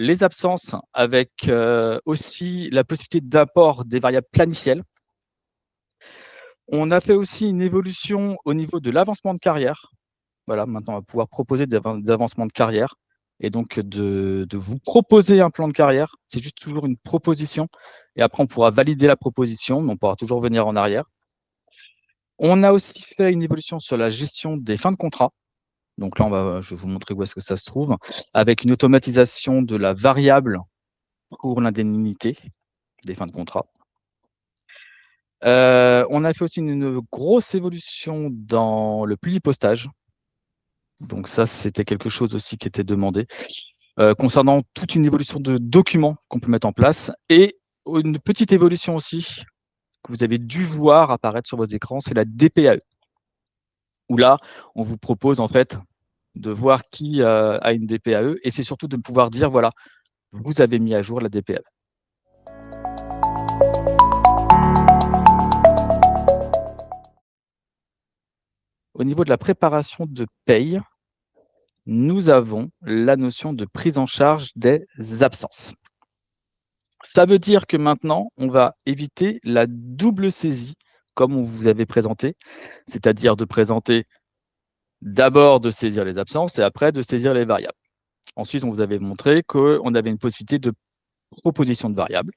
les absences avec aussi la possibilité d'apport des variables planicielles. On a fait aussi une évolution au niveau de l'avancement de carrière. Voilà, maintenant, on va pouvoir proposer des avancements de carrière et donc de vous proposer un plan de carrière. C'est juste toujours une proposition et après, on pourra valider la proposition, mais on pourra toujours venir en arrière. On a aussi fait une évolution sur la gestion des fins de contrat. Donc là, je vais vous montrer où est-ce que ça se trouve, avec une automatisation de la variable pour l'indemnité des fins de contrat. On a fait aussi une grosse évolution dans le publipostage. Donc ça, c'était quelque chose aussi qui était demandé. Concernant toute une évolution de documents qu'on peut mettre en place et une petite évolution aussi que vous avez dû voir apparaître sur vos écrans, c'est la DPAE. Où là, on vous propose en fait de voir qui a une DPAE et c'est surtout de pouvoir dire, voilà, vous avez mis à jour la DPAE. Au niveau de la préparation de paye, nous avons la notion de prise en charge des absences. Ça veut dire que maintenant, on va éviter la double saisie, comme on vous avait présenté, c'est-à-dire de présenter d'abord de saisir les absences et après de saisir les variables. Ensuite, on vous avait montré qu'on avait une possibilité de proposition de variables.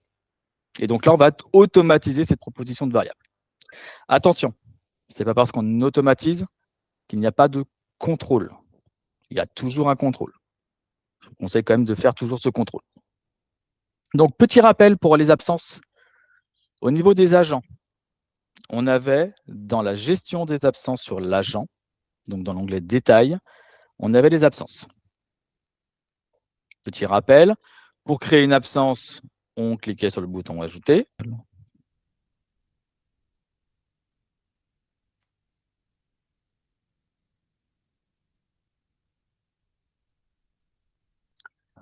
Et donc là, on va automatiser cette proposition de variables. Attention, ce n'est pas parce qu'on automatise qu'il n'y a pas de contrôle. Il y a toujours un contrôle. Je vous conseille quand même de faire toujours ce contrôle. Donc, petit rappel pour les absences. Au niveau des agents, on avait dans la gestion des absences sur l'agent, donc dans l'onglet détail, on avait les absences. Petit rappel, pour créer une absence, on cliquait sur le bouton ajouter.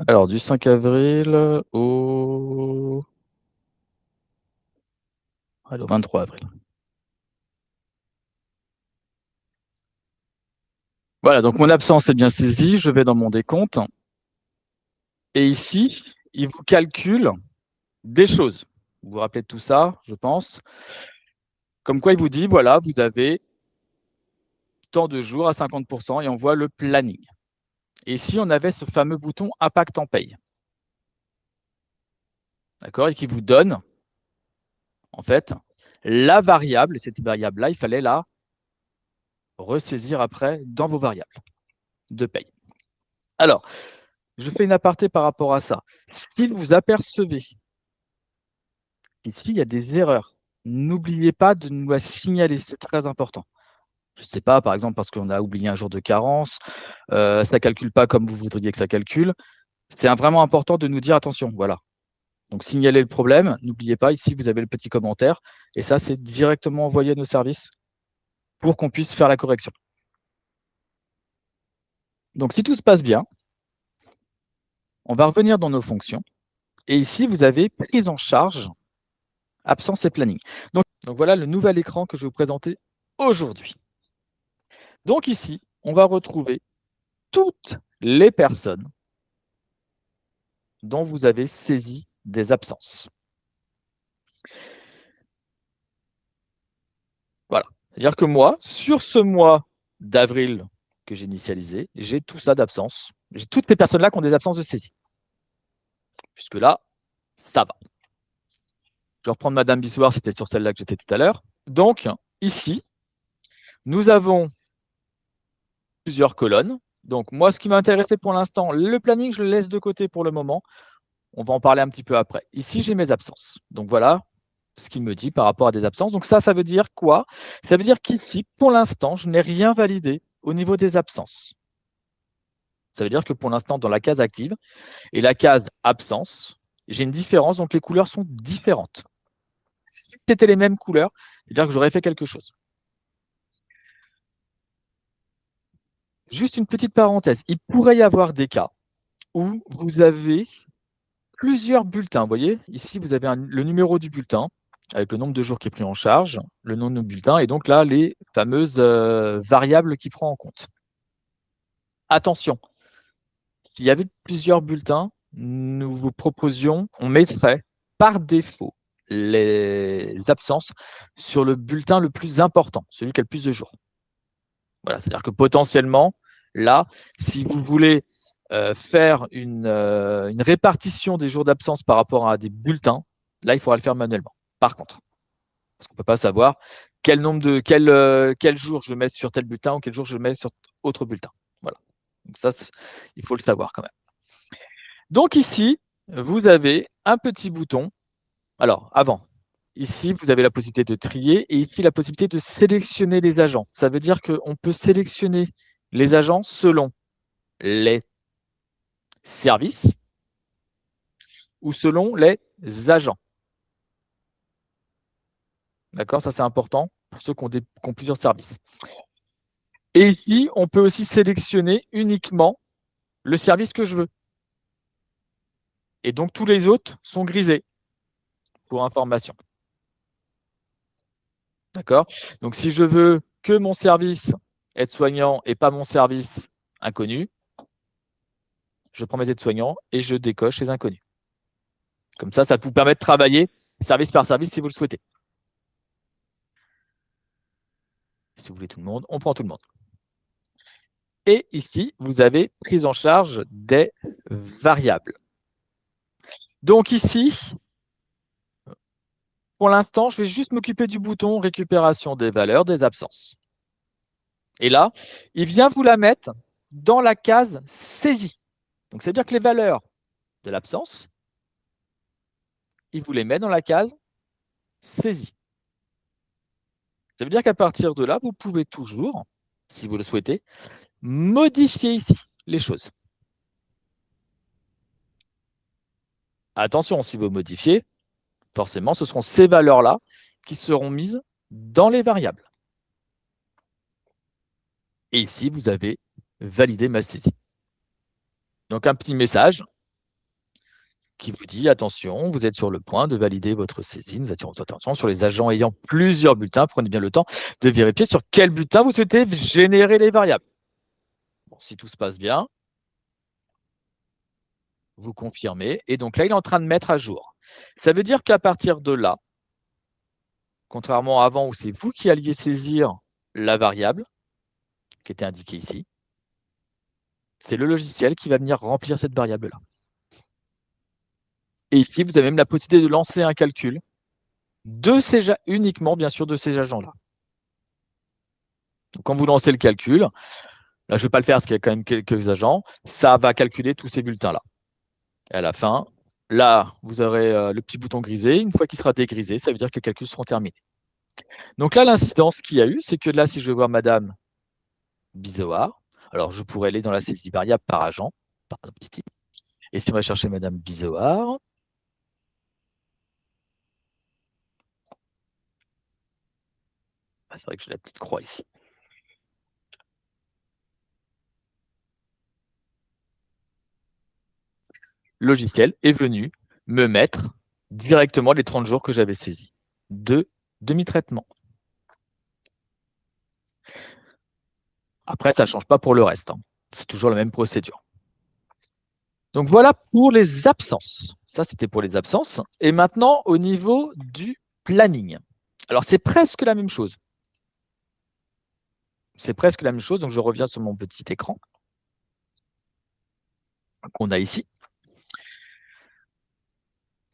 Alors, du 5 avril au 23 avril. Voilà, donc mon absence est bien saisie. Je vais dans mon décompte. Et ici, il vous calcule des choses. Vous vous rappelez de tout ça, je pense. Comme quoi, il vous dit, voilà, vous avez tant de jours à 50% et on voit le planning. Et ici, on avait ce fameux bouton impact en paye. D'accord? Et qui vous donne, en fait, la variable. Et cette variable-là, il fallait la ressaisir après dans vos variables de paye. Alors, je fais une aparté par rapport à ça. Si vous apercevez ici, il y a des erreurs, n'oubliez pas de nous la signaler, c'est très important. Je ne sais pas, par exemple, parce qu'on a oublié un jour de carence, ça ne calcule pas comme vous voudriez que ça calcule. C'est vraiment important de nous dire attention, voilà. Donc, signalez le problème. N'oubliez pas, ici, vous avez le petit commentaire. Et ça, c'est directement envoyé à nos services pour qu'on puisse faire la correction. Donc, si tout se passe bien, on va revenir dans nos fonctions. Et ici, vous avez prise en charge, absence et planning. Donc voilà le nouvel écran que je vais vous présenter aujourd'hui. Donc ici, on va retrouver toutes les personnes dont vous avez saisi des absences. Voilà. C'est-à-dire que moi, sur ce mois d'avril que j'ai initialisé, j'ai tout ça d'absence. J'ai toutes ces personnes-là qui ont des absences de saisie. Jusque-là, ça va. Je vais reprendre Madame Bissoir, c'était sur celle-là que j'étais tout à l'heure. Donc, ici, nous avons plusieurs colonnes. Donc, moi, ce qui m'intéressait pour l'instant, le planning, je le laisse de côté pour le moment. On va en parler un petit peu après. Ici, j'ai mes absences. Donc, voilà ce qu'il me dit par rapport à des absences. Donc, ça veut dire quoi? Ça veut dire qu'ici, pour l'instant, je n'ai rien validé au niveau des absences. Ça veut dire que pour l'instant, dans la case active et la case absence, j'ai une différence. Donc, les couleurs sont différentes. Si c'était les mêmes couleurs, c'est-à-dire que j'aurais fait quelque chose. Juste une petite parenthèse. Il pourrait y avoir des cas où vous avez plusieurs bulletins. Vous voyez, ici, vous avez le numéro du bulletin avec le nombre de jours qui est pris en charge, le nom de bulletin, et donc là, les fameuses variables qu'il prend en compte. Attention, s'il y avait plusieurs bulletins, nous vous proposions, on mettrait par défaut les absences sur le bulletin le plus important, celui qui a le plus de jours. Voilà, c'est-à-dire que potentiellement, là, si vous voulez faire une répartition des jours d'absence par rapport à des bulletins, là, il faudra le faire manuellement. Par contre, parce qu'on ne peut pas savoir quel jour je mets sur tel bulletin ou quel jour je mets sur autre bulletin. Voilà. Donc ça, il faut le savoir quand même. Donc ici, vous avez un petit bouton. Alors, avant, ici, vous avez la possibilité de trier et ici, la possibilité de sélectionner les agents. Ça veut dire qu'on peut sélectionner les agents selon les services ou selon les agents. D'accord? Ça, c'est important pour ceux qui ont plusieurs services. Et ici, on peut aussi sélectionner uniquement le service que je veux. Et donc, tous les autres sont grisés, pour information. D'accord? Donc, si je veux que mon service aide-soignant et pas mon service inconnu, je prends mes aides-soignants et je décoche les inconnus. Comme ça vous permet de travailler service par service si vous le souhaitez. Si vous voulez tout le monde, on prend tout le monde. Et ici, vous avez prise en charge des variables. Donc ici, pour l'instant, je vais juste m'occuper du bouton récupération des valeurs des absences. Et là, il vient vous la mettre dans la case saisie. Donc, c'est-à-dire que les valeurs de l'absence, il vous les met dans la case saisie. Ça veut dire qu'à partir de là, vous pouvez toujours, si vous le souhaitez, modifier ici les choses. Attention, si vous modifiez, forcément, ce seront ces valeurs-là qui seront mises dans les variables. Et ici, vous avez validé ma saisie. Donc, un petit message qui vous dit « Attention, vous êtes sur le point de valider votre saisie. Nous attirons votre attention sur les agents ayant plusieurs bulletins. Prenez bien le temps de vérifier sur quel bulletin vous souhaitez générer les variables. » Bon, si tout se passe bien, vous confirmez. Et donc là, il est en train de mettre à jour. Ça veut dire qu'à partir de là, contrairement à avant où c'est vous qui alliez saisir la variable qui était indiquée ici, c'est le logiciel qui va venir remplir cette variable-là. Et ici, vous avez même la possibilité de lancer un calcul uniquement, bien sûr, de ces agents-là. Quand vous lancez le calcul, là, je ne vais pas le faire parce qu'il y a quand même quelques agents, ça va calculer tous ces bulletins-là. Et à la fin, là, vous aurez le petit bouton grisé. Une fois qu'il sera dégrisé, ça veut dire que les calculs seront terminés. Donc là, l'incidence qu'il y a eu, c'est que là, si je veux voir Madame Bizoard, alors je pourrais aller dans la saisie variable par agent, par exemple ici. Et si on va chercher Madame Bizoard, c'est vrai que j'ai la petite croix ici. Le logiciel est venu me mettre directement les 30 jours que j'avais saisis de demi-traitement. Après, ça ne change pas pour le reste. Hein. C'est toujours la même procédure. Donc voilà pour les absences. Ça, c'était pour les absences. Et maintenant, au niveau du planning. Alors, c'est presque la même chose. C'est presque la même chose. Donc, je reviens sur mon petit écran qu'on a ici.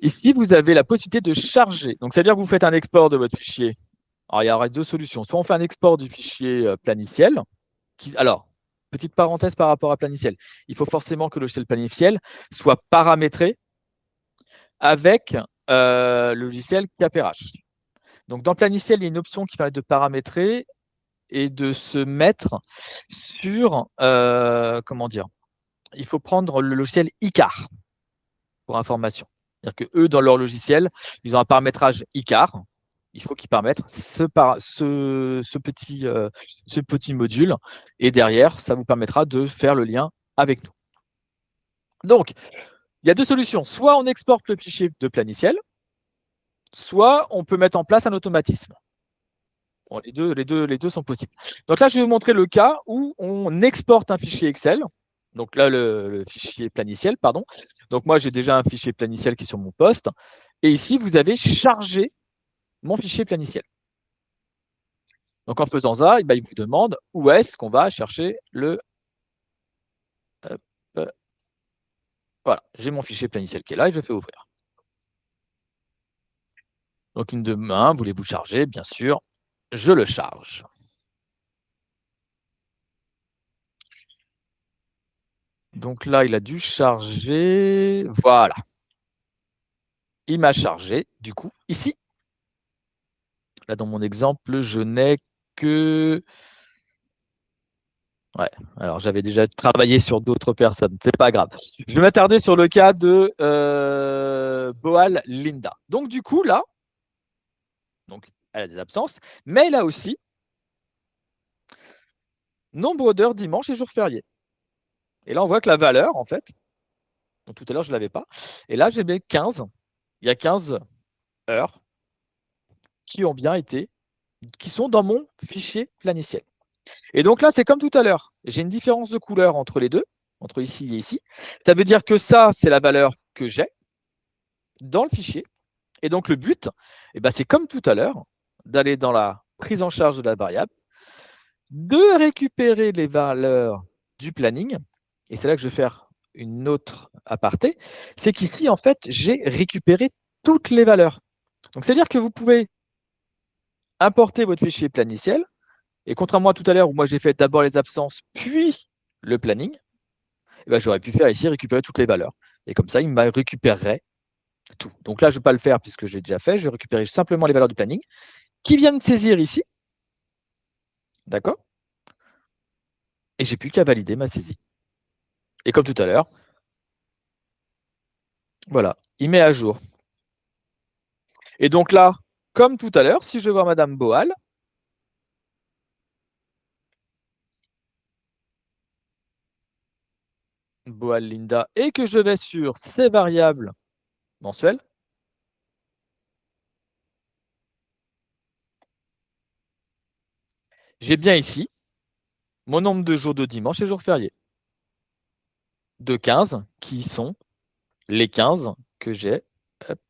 Ici, vous avez la possibilité de charger. Donc, c'est-à-dire que vous faites un export de votre fichier. Alors, il y aura deux solutions. Soit on fait un export du fichier planiciel. Alors, petite parenthèse par rapport à planiciel. Il faut forcément que le logiciel planiciel soit paramétré avec le logiciel CapRH. Donc, dans planiciel, il y a une option qui permet de paramétrer et de se mettre sur, comment dire, il faut prendre le logiciel ICAR pour information. C'est-à-dire qu'eux, dans leur logiciel, ils ont un paramétrage ICAR. Il faut qu'ils permettent ce petit module. Et derrière, ça vous permettra de faire le lien avec nous. Donc, il y a deux solutions. Soit on exporte le fichier de planiciel, soit on peut mettre en place un automatisme. Bon, les deux sont possibles. Donc là, je vais vous montrer le cas où on exporte un fichier Excel Donc là, le fichier planiciel, pardon. Donc moi, j'ai déjà un fichier planiciel qui est sur mon poste. Et ici, vous avez chargé mon fichier planiciel. Donc en faisant ça, il vous demande où est-ce qu'on va chercher le... Voilà, j'ai mon fichier planiciel qui est là et je fais ouvrir. Donc une demain, voulez-vous charger? Bien sûr, je le charge. Donc là, il a dû charger. Voilà. Il m'a chargé, du coup, ici. Là, dans mon exemple, je n'ai que... Ouais, alors j'avais déjà travaillé sur d'autres personnes, c'est pas grave. Je vais m'attarder sur le cas de Boal Linda. Donc du coup, là, donc, elle a des absences, mais elle a aussi nombre d'heures dimanche et jours fériés. Et là, on voit que la valeur, en fait, donc tout à l'heure, je ne l'avais pas, et là, j'ai mis 15. Il y a 15 heures qui ont bien été, qui sont dans mon fichier planiciel. Et donc là, c'est comme tout à l'heure. J'ai une différence de couleur entre les deux, entre ici et ici. Ça veut dire que ça, c'est la valeur que j'ai dans le fichier. Et donc le but, c'est comme tout à l'heure, d'aller dans la prise en charge de la variable, de récupérer les valeurs du planning. Et c'est là que je vais faire une autre aparté. C'est qu'ici, en fait, j'ai récupéré toutes les valeurs. Donc, c'est-à-dire que vous pouvez importer votre fichier planiciel. Et contrairement à tout à l'heure où moi j'ai fait d'abord les absences, puis le planning, j'aurais pu faire ici récupérer toutes les valeurs. Et comme ça, il me récupérerait tout. Donc là, je ne vais pas le faire puisque j'ai déjà fait. Je vais récupérer simplement les valeurs du planning qui viennent de saisir ici. D'accord? Et j'ai plus qu'à valider ma saisie. Et comme tout à l'heure, voilà, il met à jour. Et donc là, comme tout à l'heure, si je vois Madame Boal, Boal Linda, et que je vais sur ces variables mensuelles, j'ai bien ici mon nombre de jours de dimanche et jours fériés de 15 qui sont les 15 que j'ai. Hop,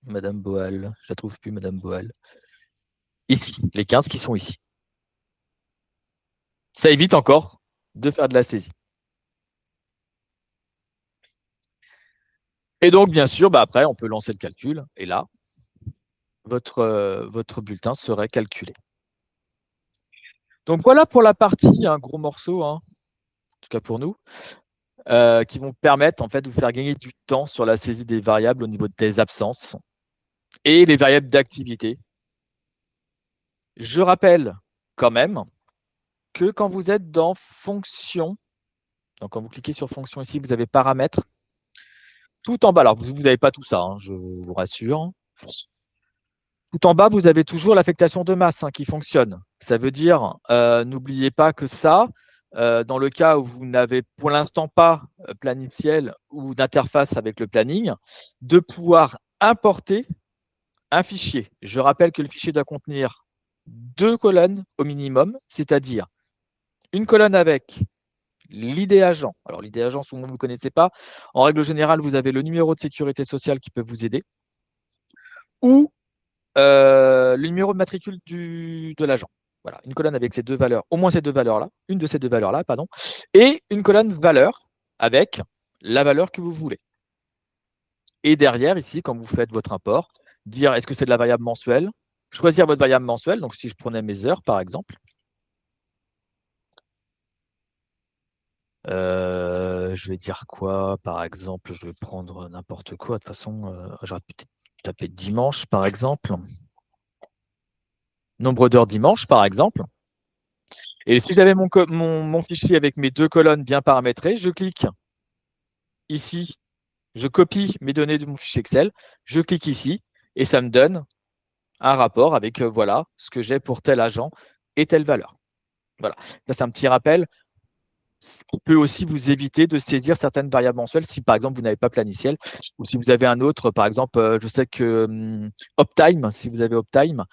Madame Boal, je la trouve plus, Madame Boal. Ici, les 15 qui sont ici. Ça évite encore de faire de la saisie. Et donc, bien sûr, après, on peut lancer le calcul. Et là, votre bulletin serait calculé. Donc, voilà pour la partie, un gros morceau, en tout cas pour nous, qui vont permettre en fait, de vous faire gagner du temps sur la saisie des variables au niveau des absences et les variables d'activité. Je rappelle quand même que quand vous êtes dans fonction, donc quand vous cliquez sur fonction ici, vous avez paramètres. Tout en bas, alors vous n'avez pas tout ça, je vous rassure. Tout en bas, vous avez toujours l'affectation de masse qui fonctionne. Ça veut dire, n'oubliez pas que ça, dans le cas où vous n'avez pour l'instant pas planiciel ou d'interface avec le planning, de pouvoir importer un fichier. Je rappelle que le fichier doit contenir 2 colonnes au minimum, c'est-à-dire une colonne avec l'ID agent. Alors, l'ID agent, souvent vous ne le connaissez pas. En règle générale, vous avez le numéro de sécurité sociale qui peut vous aider ou le numéro de matricule de l'agent. Voilà, une colonne avec ces deux valeurs, au moins ces deux valeurs-là, une de ces deux valeurs-là, pardon, et une colonne valeur avec la valeur que vous voulez. Et derrière, ici, quand vous faites votre import, dire est-ce que c'est de la variable mensuelle, choisir votre variable mensuelle. Donc, si je prenais mes heures, par exemple, je vais dire quoi, par exemple, je vais prendre n'importe quoi. De toute façon, j'aurais pu taper dimanche, par exemple. Nombre d'heures dimanche, par exemple. Et si j'avais mon fichier avec mes 2 colonnes bien paramétrées, je clique ici, je copie mes données de mon fichier Excel, je clique ici, et ça me donne un rapport avec voilà ce que j'ai pour tel agent et telle valeur. Voilà, ça c'est un petit rappel. Ce qui peut aussi vous éviter de saisir certaines variables mensuelles si par exemple vous n'avez pas planiciel ou si vous avez un autre, par exemple, je sais que Optime, si vous avez Optime,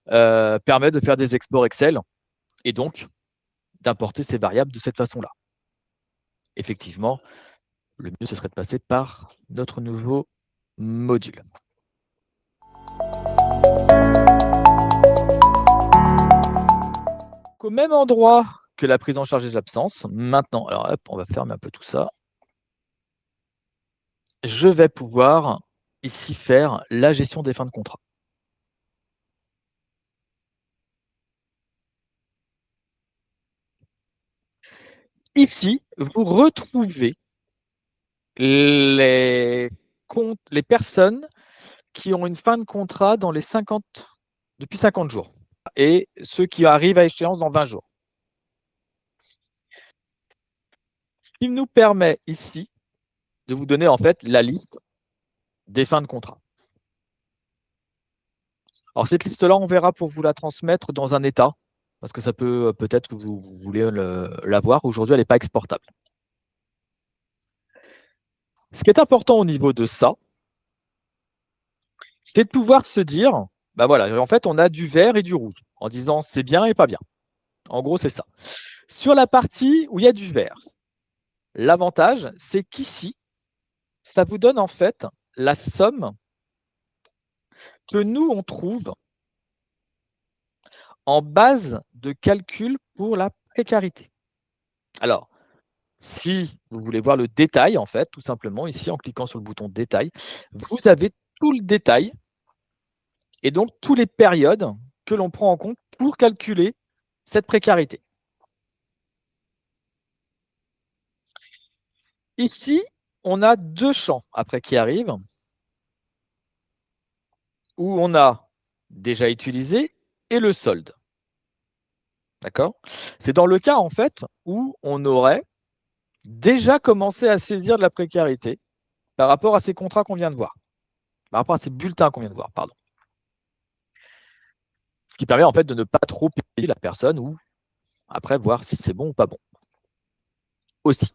permet de faire des exports Excel et donc d'importer ces variables de cette façon-là. Effectivement, le mieux, ce serait de passer par notre nouveau module. Au même endroit que la prise en charge des absences, maintenant, alors hop, on va fermer un peu tout ça. Je vais pouvoir ici faire la gestion des fins de contrat. Ici, vous retrouvez les personnes qui ont une fin de contrat depuis 50 jours et ceux qui arrivent à échéance dans 20 jours. Ce qui nous permet ici de vous donner en fait la liste des fins de contrat. Alors cette liste-là, on verra pour vous la transmettre dans un état, parce que ça peut-être que vous voulez l'avoir. Aujourd'hui, elle n'est pas exportable. Ce qui est important au niveau de ça, c'est de pouvoir se dire, bah voilà, en fait, on a du vert et du rouge, en disant c'est bien et pas bien. En gros, c'est ça. Sur la partie où il y a du vert, l'avantage, c'est qu'ici, ça vous donne en fait la somme que nous, on trouve en base de calcul pour la précarité. Alors, si vous voulez voir le détail, en fait, tout simplement, ici, en cliquant sur le bouton détail, vous avez tout le détail et donc toutes les périodes que l'on prend en compte pour calculer cette précarité. Ici, on a deux champs après qui arrivent, où on a déjà utilisé et le solde. D'accord? C'est dans le cas, en fait, où on aurait déjà commencé à saisir de la précarité par rapport à ces contrats qu'on vient de voir, par rapport à ces bulletins qu'on vient de voir, pardon. Ce qui permet en fait de ne pas trop payer la personne ou après voir si c'est bon ou pas bon. Aussi.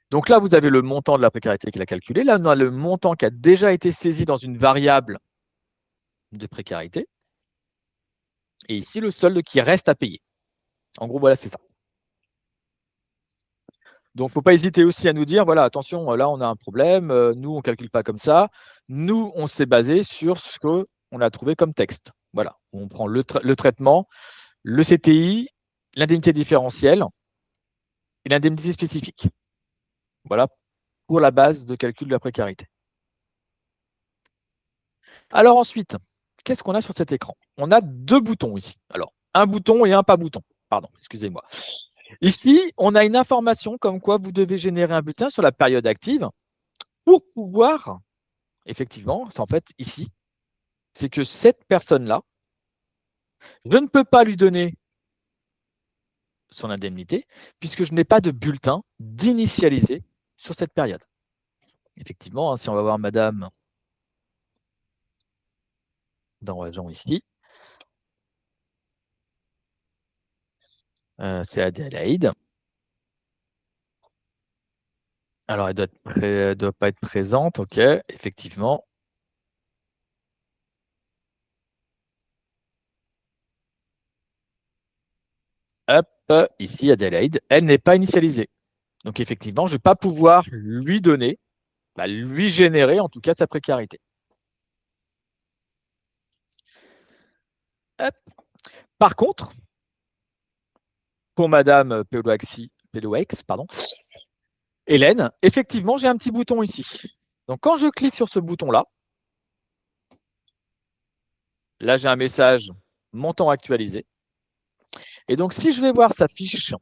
Donc là, vous avez le montant de la précarité qu'il a calculé. Là, on a le montant qui a déjà été saisi dans une variable de précarité. Et ici, le solde qui reste à payer. En gros, voilà, c'est ça. Donc, il ne faut pas hésiter aussi à nous dire, voilà, attention, là, on a un problème. Nous, on ne calcule pas comme ça. Nous, on s'est basé sur ce qu'on a trouvé comme texte. Voilà, on prend le traitement, le CTI, l'indemnité différentielle et l'indemnité spécifique. Voilà pour la base de calcul de la précarité. Alors ensuite, qu'est-ce qu'on a sur cet écran? On a deux boutons ici. Alors, un bouton et un pas bouton. Pardon, excusez-moi. Ici, on a une information comme quoi vous devez générer un bulletin sur la période active pour pouvoir, effectivement, c'est en fait ici, c'est que cette personne-là, je ne peux pas lui donner son indemnité puisque je n'ai pas de bulletin d'initialisé sur cette période. Effectivement, si on va voir madame dans Agent ici, c'est Adélaïde. Alors, elle ne doit pas être présente, ok, effectivement. Hop, ici, Adélaïde, elle n'est pas initialisée. Donc, effectivement, je ne vais pas pouvoir lui donner, lui générer, en tout cas, sa précarité. Hop. Par contre, pour Madame Peloex, pardon, Hélène, effectivement, j'ai un petit bouton ici. Donc, quand je clique sur ce bouton-là, là, j'ai un message montant actualisé. Et donc, si je vais voir sa fiche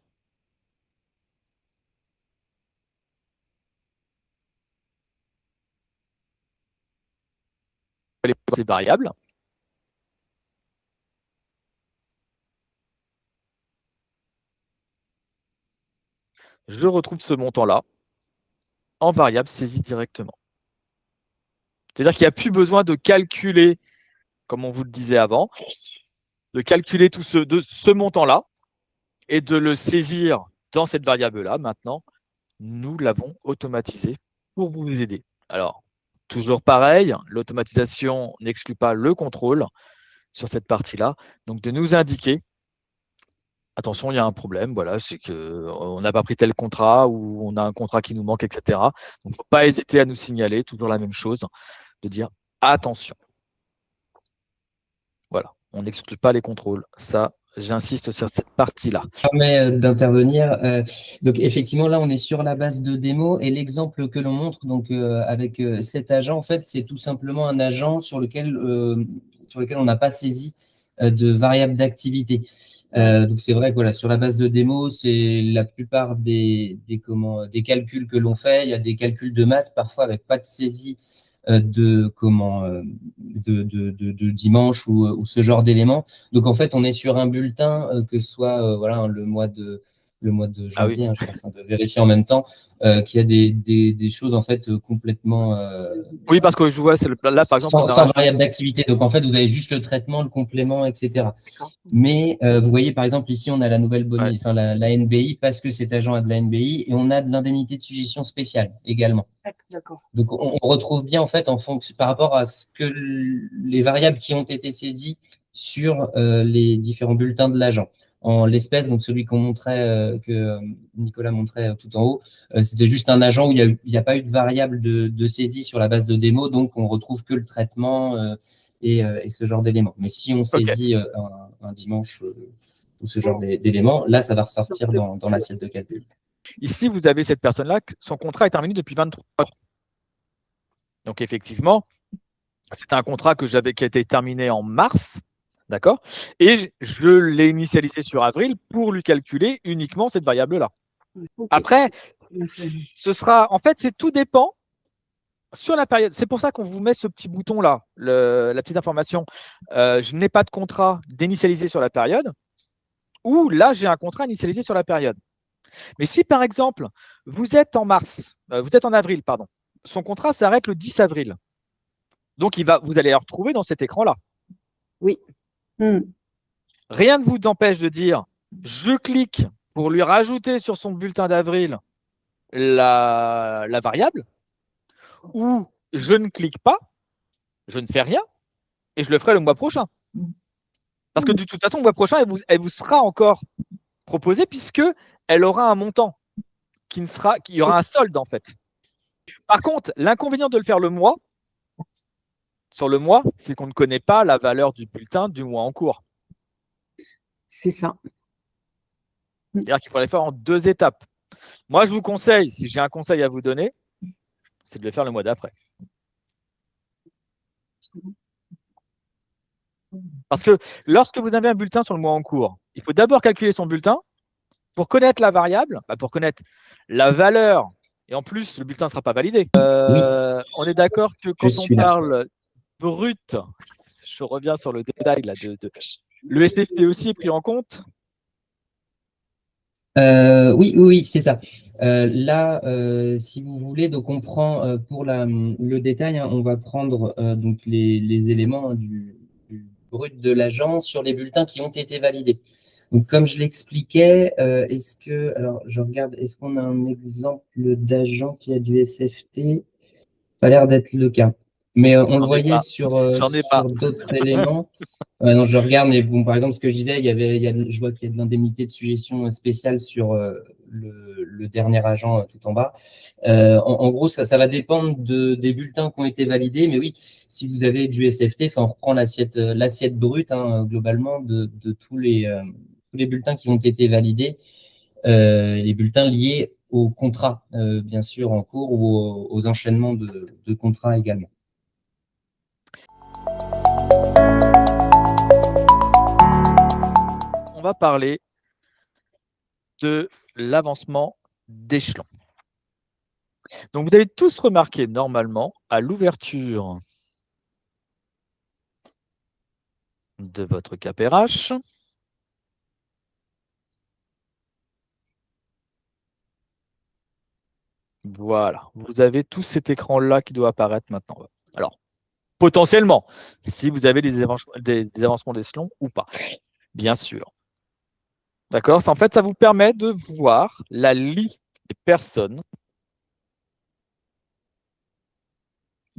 les variables, je retrouve ce montant-là en variable saisie directement. C'est-à-dire qu'il n'y a plus besoin de calculer, comme on vous le disait avant, de calculer tout ce montant-là et de le saisir dans cette variable-là. Maintenant, nous l'avons automatisé pour vous aider. Alors, toujours pareil, l'automatisation n'exclut pas le contrôle sur cette partie-là. Donc, de nous indiquer attention, il y a un problème, voilà, c'est qu'on n'a pas pris tel contrat ou on a un contrat qui nous manque, etc. Donc, il ne faut pas hésiter à nous signaler, toujours la même chose, de dire attention. Voilà, on n'exclut pas les contrôles. Ça, j'insiste sur cette partie-là. Permet d'intervenir. Donc effectivement, là, on est sur la base de démo et l'exemple que l'on montre donc avec cet agent, en fait, c'est tout simplement un agent sur lequel on n'a pas saisi de variable d'activité. Donc c'est vrai que voilà, sur la base de démo, c'est la plupart des calculs que l'on fait. Il y a des calculs de masse parfois avec pas de saisie de dimanche ou ce genre d'éléments. Donc en fait, on est sur un bulletin que ce soit voilà le mois de Ah oui. janvier. Hein, je suis en train de vérifier en même temps qu'il y a des choses en fait complètement Oui, parce que je vois, là, par exemple, on a sans rajouté. variable d'activité. Donc en fait, vous avez juste le traitement, le complément, etc. Mais vous voyez, par exemple, ici, on a la nouvelle Ouais. enfin la NBI parce que cet agent a de la NBI et on a de l'indemnité de suggestion spéciale également. D'accord. Donc, on retrouve bien, en fait, en fonction, par rapport à ce que les variables qui ont été saisies sur les différents bulletins de l'agent. En l'espèce, donc celui qu'on montrait, que Nicolas montrait tout en haut, c'était juste un agent où il n'y a pas eu de variable de saisie sur la base de démo, donc on retrouve que le traitement et ce genre d'éléments. Mais si on saisit un dimanche ou ce genre d'éléments, là, ça va ressortir dans l'assiette de calcul. Ici, vous avez cette personne-là, son contrat est terminé depuis 23 heures. Donc, effectivement, c'est un contrat qui a été terminé en mars, d'accord? Et je l'ai initialisé sur avril pour lui calculer uniquement cette variable-là. Okay. Après, en fait, tout dépend sur la période. C'est pour ça qu'on vous met ce petit bouton-là, la petite information. Je n'ai pas de contrat d'initialisé sur la période, ou là, j'ai un contrat initialisé sur la période. Mais si, par exemple, vous êtes en avril, pardon, son contrat s'arrête le 10 avril. Donc, vous allez le retrouver dans cet écran-là. Oui. Rien ne vous empêche de dire, je clique pour lui rajouter sur son bulletin d'avril la variable, ou je ne clique pas, je ne fais rien, et je le ferai le mois prochain. Parce que de toute façon, le mois prochain, elle vous sera encore proposée puisqu'elle aura un montant, qu'il y aura un solde en fait. Par contre, l'inconvénient de le faire sur le mois, c'est qu'on ne connaît pas la valeur du bulletin du mois en cours. C'est ça. C'est-à-dire qu'il faudrait le faire en 2 étapes. Moi, je vous conseille, si j'ai un conseil à vous donner, c'est de le faire le mois d'après. Parce que lorsque vous avez un bulletin sur le mois en cours, il faut d'abord calculer son bulletin pour connaître la variable, pour connaître la valeur. Et en plus, le bulletin ne sera pas validé. On est d'accord que quand on parle brut, je reviens sur le détail là, le SFT aussi est pris en compte. Oui, c'est ça. Là, si vous voulez, donc on prend pour le détail, hein, on va prendre donc les éléments du brut de l'agent sur les bulletins qui ont été validés. Donc, comme je l'expliquais, alors je regarde, est-ce qu'on a un exemple d'agent qui a du SFT? Ça a l'air d'être le cas. Mais on le voyait sur d'autres éléments. Non, je regarde, mais bon, par exemple, ce que je disais, je vois qu'il y a de l'indemnité de suggestion spéciale sur le dernier agent tout en bas. En gros, ça va dépendre des bulletins qui ont été validés. Mais oui, si vous avez du SFT, on reprend l'assiette brute, hein, globalement, de tous les bulletins qui ont été validés, les bulletins liés au contrat, bien sûr, en cours ou aux enchaînements de contrats également. On va parler de l'avancement d'échelon. Donc, vous avez tous remarqué normalement à l'ouverture de votre CAPRH, voilà, vous avez tout cet écran-là qui doit apparaître maintenant. Alors, potentiellement, si vous avez des avancements d'échelon ou pas, bien sûr. D'accord? En fait, ça vous permet de voir la liste des personnes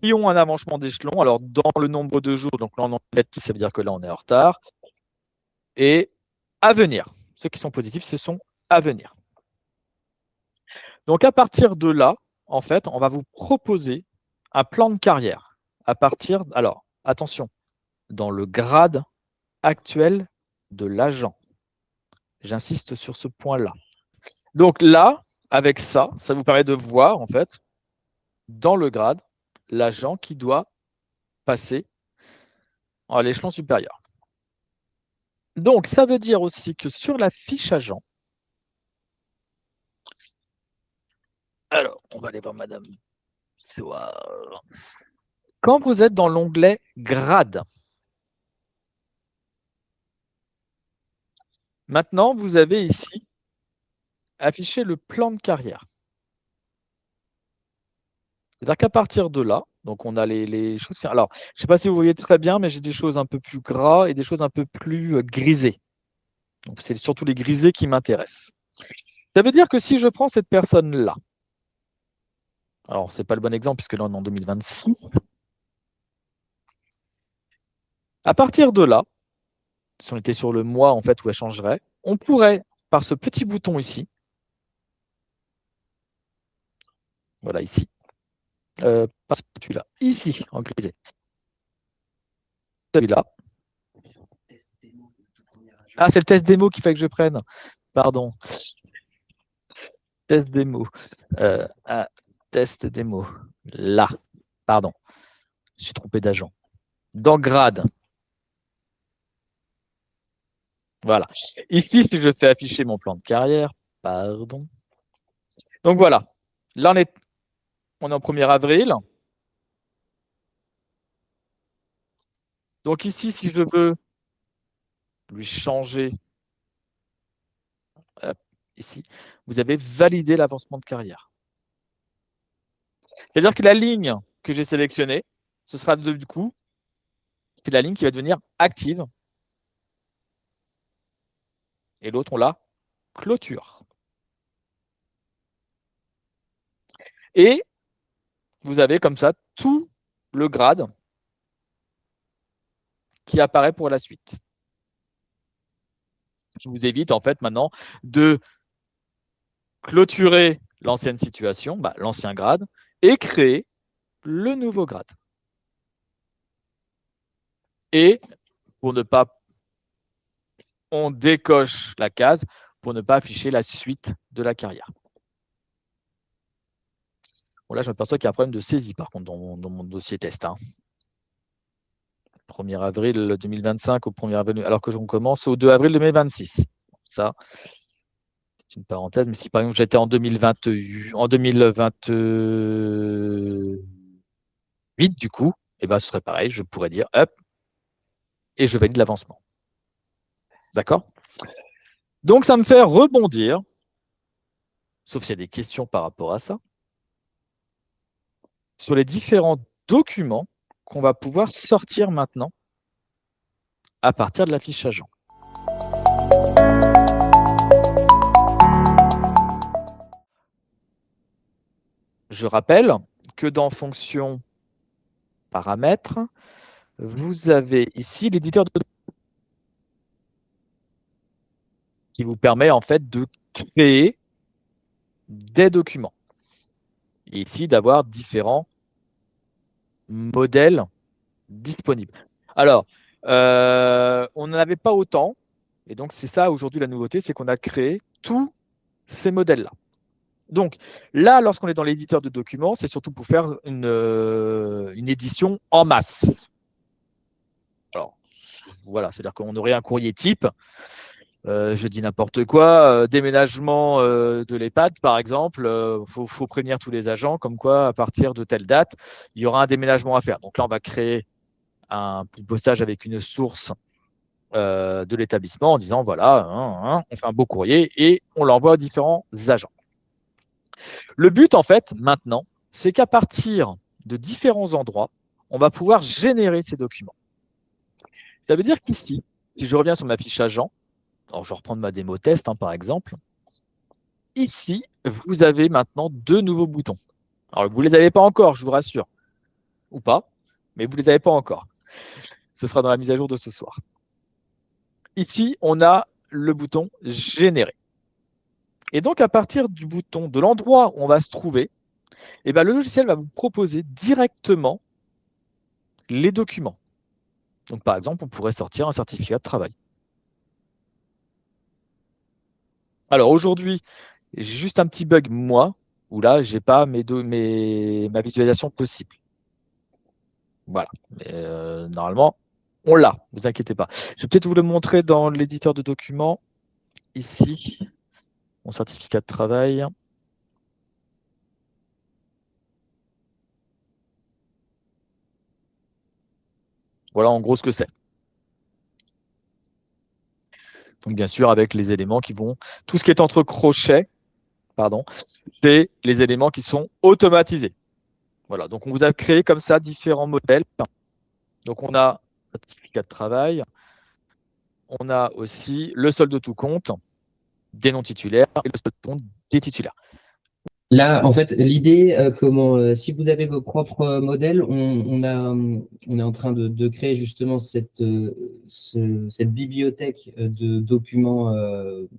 qui ont un avancement d'échelon. Alors, dans le nombre de jours, donc là, en négatif, ça veut dire que là, on est en retard. Et à venir. Ceux qui sont positifs, ce sont à venir. Donc, à partir de là, en fait, on va vous proposer un plan de carrière. Alors, attention, dans le grade actuel de l'agent. J'insiste sur ce point-là. Donc là, avec ça, ça vous permet de voir, en fait, dans le grade, l'agent qui doit passer à l'échelon supérieur. Donc, ça veut dire aussi que sur la fiche agent, alors, on va aller voir Madame Soir. Quand vous êtes dans l'onglet grade, maintenant, vous avez ici affiché le plan de carrière. C'est-à-dire qu'à partir de là, donc on a les choses. Alors, je ne sais pas si vous voyez très bien, mais j'ai des choses un peu plus gras et des choses un peu plus grisées. Donc, c'est surtout les grisés qui m'intéressent. Ça veut dire que si je prends cette personne-là, alors ce n'est pas le bon exemple puisque là on est en 2026, à partir de là, si on était sur le mois en fait où elle changerait, on pourrait, par ce petit bouton ici, voilà ici, pas celui-là, ici en grisé, celui-là. Ah, c'est le test démo qu'il fait que je prenne. Pardon. Test démo. Test démo. Là. Pardon. Je suis trompé d'agent. Dans grade. Voilà. Ici, si je fais afficher mon plan de carrière, pardon. Donc voilà. Là, on est au 1er avril. Donc ici, si je veux lui changer, ici, vous avez validé l'avancement de carrière. C'est-à-dire que la ligne que j'ai sélectionnée, ce sera du coup, c'est la ligne qui va devenir active. Et l'autre, on la clôture. Et vous avez comme ça tout le grade qui apparaît pour la suite. Qui vous évite en fait maintenant de clôturer l'ancienne situation, l'ancien grade, et créer le nouveau grade. Et pour ne pas, on décoche la case pour ne pas afficher la suite de la carrière. Bon, là, je m'aperçois qu'il y a un problème de saisie, par contre, dans mon dossier test. 1er avril 2025 au 1er avril, alors que j'en commence au 2 avril 2026. Ça, c'est une parenthèse, mais si par exemple j'étais en 2028, du coup, ce serait pareil, je pourrais dire hop, et je valide l'avancement. D'accord? Donc, ça me fait rebondir, sauf s'il y a des questions par rapport à ça, sur les différents documents qu'on va pouvoir sortir maintenant à partir de la fiche agent. Je rappelle que dans fonction paramètres, vous avez ici l'éditeur de qui vous permet en fait de créer des documents. Et ici, d'avoir différents modèles disponibles. Alors, on n'en avait pas autant. Et donc, c'est ça aujourd'hui la nouveauté, c'est qu'on a créé tous ces modèles-là. Donc, là, lorsqu'on est dans l'éditeur de documents, c'est surtout pour faire une édition en masse. Alors, voilà, c'est-à-dire qu'on aurait un courrier type. Je dis n'importe quoi, déménagement de l'EHPAD, par exemple, faut prévenir tous les agents comme quoi, à partir de telle date, il y aura un déménagement à faire. Donc là, on va créer un postage avec une source de l'établissement en disant, voilà, on fait un beau courrier et on l'envoie aux différents agents. Le but, en fait, maintenant, c'est qu'à partir de différents endroits, on va pouvoir générer ces documents. Ça veut dire qu'ici, si je reviens sur ma fiche agent, alors, je vais reprendre ma démo test, par exemple. Ici, vous avez maintenant 2 nouveaux boutons. Alors, vous ne les avez pas encore, je vous rassure. Ou pas, mais vous ne les avez pas encore. Ce sera dans la mise à jour de ce soir. Ici, on a le bouton « Générer ». Et donc, à partir du bouton, de l'endroit où on va se trouver, eh ben, le logiciel va vous proposer directement les documents. Donc, par exemple, on pourrait sortir un certificat de travail. Alors, aujourd'hui, j'ai juste un petit bug, moi, où là, je n'ai pas ma visualisation possible. Voilà. Mais normalement, on l'a, ne vous inquiétez pas. Je vais peut-être vous le montrer dans l'éditeur de documents. Ici, mon certificat de travail. Voilà en gros ce que c'est. Donc, bien sûr, avec les éléments qui vont… Tout ce qui est entre crochets, pardon, c'est les éléments qui sont automatisés. Voilà, donc on vous a créé comme ça différents modèles. Donc, on a le certificat de travail. On a aussi le solde de tout compte, des non titulaires et le solde de compte des titulaires. Là, en fait, l'idée, si vous avez vos propres modèles, on est en train de créer justement cette bibliothèque de documents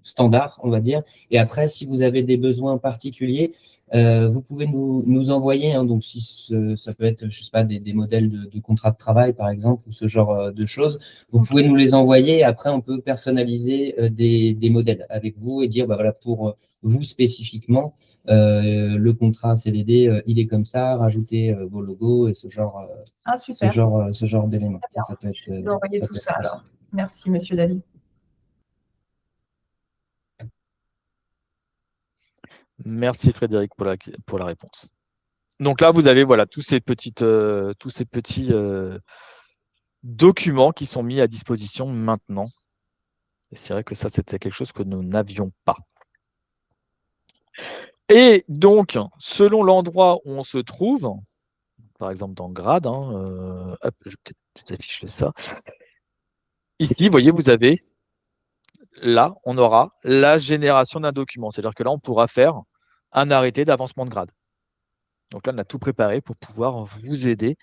standards, on va dire. Et après, si vous avez des besoins particuliers, vous pouvez nous envoyer. Hein, donc, si ça peut être, je sais pas, des modèles de contrat de travail, par exemple, ou ce genre de choses, vous pouvez nous les envoyer. Et après, on peut personnaliser des modèles avec vous et dire, bah voilà, pour vous spécifiquement. Le contrat CDD, il est comme ça, rajoutez vos logos et ce genre, super. ce genre d'éléments. Ça peut être, je vais envoyer tout ça alors. Merci, monsieur David. Merci Frédéric pour la réponse. Donc là, vous avez voilà, tous ces petits documents qui sont mis à disposition maintenant. Et c'est vrai que ça, c'était quelque chose que nous n'avions pas. Et donc, selon l'endroit où on se trouve, par exemple dans Grade, hop, je vais peut-être afficher ça. Ici, vous voyez, vous avez, là, on aura la génération d'un document. C'est-à-dire que là, on pourra faire un arrêté d'avancement de grade. Donc là, on a tout préparé pour pouvoir vous aider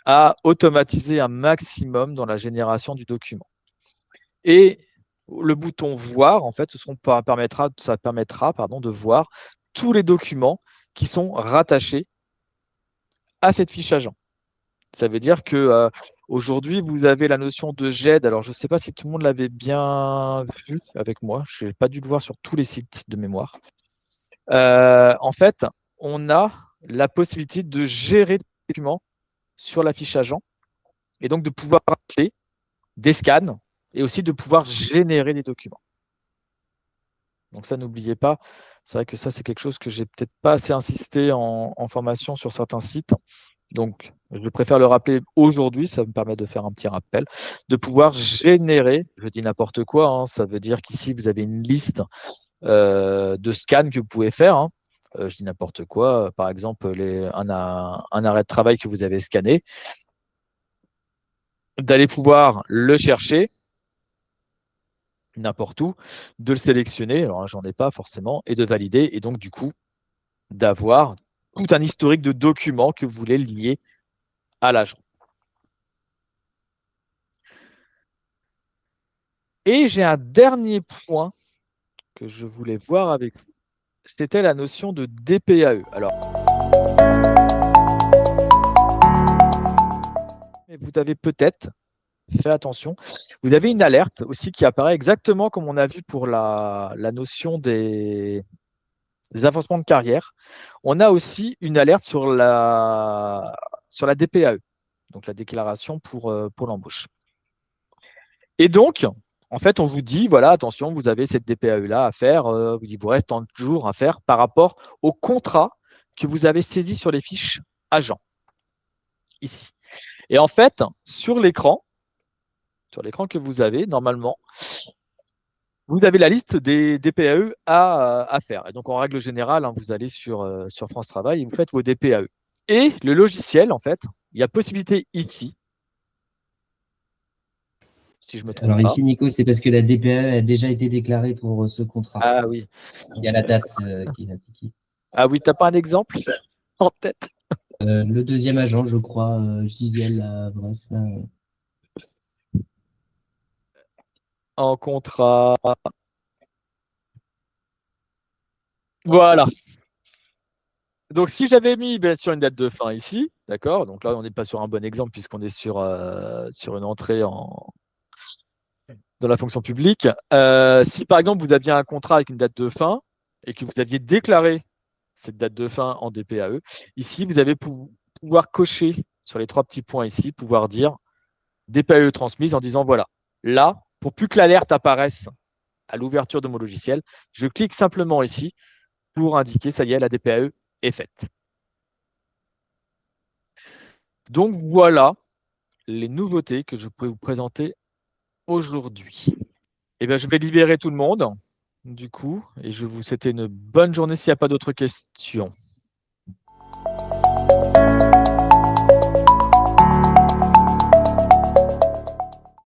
à automatiser un maximum dans la génération du document. Et le bouton « Voir », en fait, ça permettra de voir tous les documents qui sont rattachés à cette fiche agent. Ça veut dire que aujourd'hui, vous avez la notion de GED. Alors, je ne sais pas si tout le monde l'avait bien vu avec moi. Je n'ai pas dû le voir sur tous les sites de mémoire. En fait, on a la possibilité de gérer des documents sur la fiche agent et donc de pouvoir acheter des scans et aussi de pouvoir générer des documents. Donc ça, n'oubliez pas. C'est vrai que ça, c'est quelque chose que j'ai peut-être pas assez insisté en formation sur certains sites. Donc, je préfère le rappeler aujourd'hui, ça me permet de faire un petit rappel, de pouvoir générer, je dis n'importe quoi, ça veut dire qu'ici, vous avez une liste de scans que vous pouvez faire. Je dis n'importe quoi, par exemple, un arrêt de travail que vous avez scanné, d'aller pouvoir le chercher n'importe où, de le sélectionner, alors j'en ai pas forcément, et de valider, et donc du coup, d'avoir tout un historique de documents que vous voulez lier à l'agent. Et j'ai un dernier point que je voulais voir avec vous, c'était la notion de DPAE. Alors, vous avez peut-être fait attention, vous avez une alerte aussi qui apparaît exactement comme on a vu pour la notion des avancements de carrière. On a aussi une alerte sur la DPAE, donc la déclaration pour l'embauche. Et donc, en fait, on vous dit, voilà, attention, vous avez cette DPAE-là à faire, il vous reste tant de jours à faire par rapport au contrat que vous avez saisi sur les fiches agents, ici. Et en fait, sur l'écran que vous avez, normalement, vous avez la liste des DPAE à faire. Et donc, en règle générale, vous allez sur France Travail et vous faites vos DPAE. Et le logiciel, en fait, il y a possibilité ici, si je me trompe Alors pas. ici, Nico, c'est parce que la DPAE a déjà été déclarée pour ce contrat. Ah oui. Il y a la date qui est indiquée. Ah oui, tu n'as pas un exemple en tête? Le deuxième agent, je crois, Gisèle Bresse. en contrat. Voilà. Donc, si j'avais mis bien sûr une date de fin ici, d'accord? Donc là, on n'est pas sur un bon exemple puisqu'on est sur une entrée dans la fonction publique. Si par exemple, vous aviez un contrat avec une date de fin et que vous aviez déclaré cette date de fin en DPAE, ici, vous allez pouvoir cocher sur les 3 petits points ici, pouvoir dire DPAE transmise en disant voilà, là, pour plus que l'alerte apparaisse à l'ouverture de mon logiciel, je clique simplement ici pour indiquer ça y est, la DPAE est faite. Donc voilà les nouveautés que je pouvais vous présenter aujourd'hui. Eh bien, je vais libérer tout le monde, du coup, et je vais vous souhaiter une bonne journée s'il n'y a pas d'autres questions.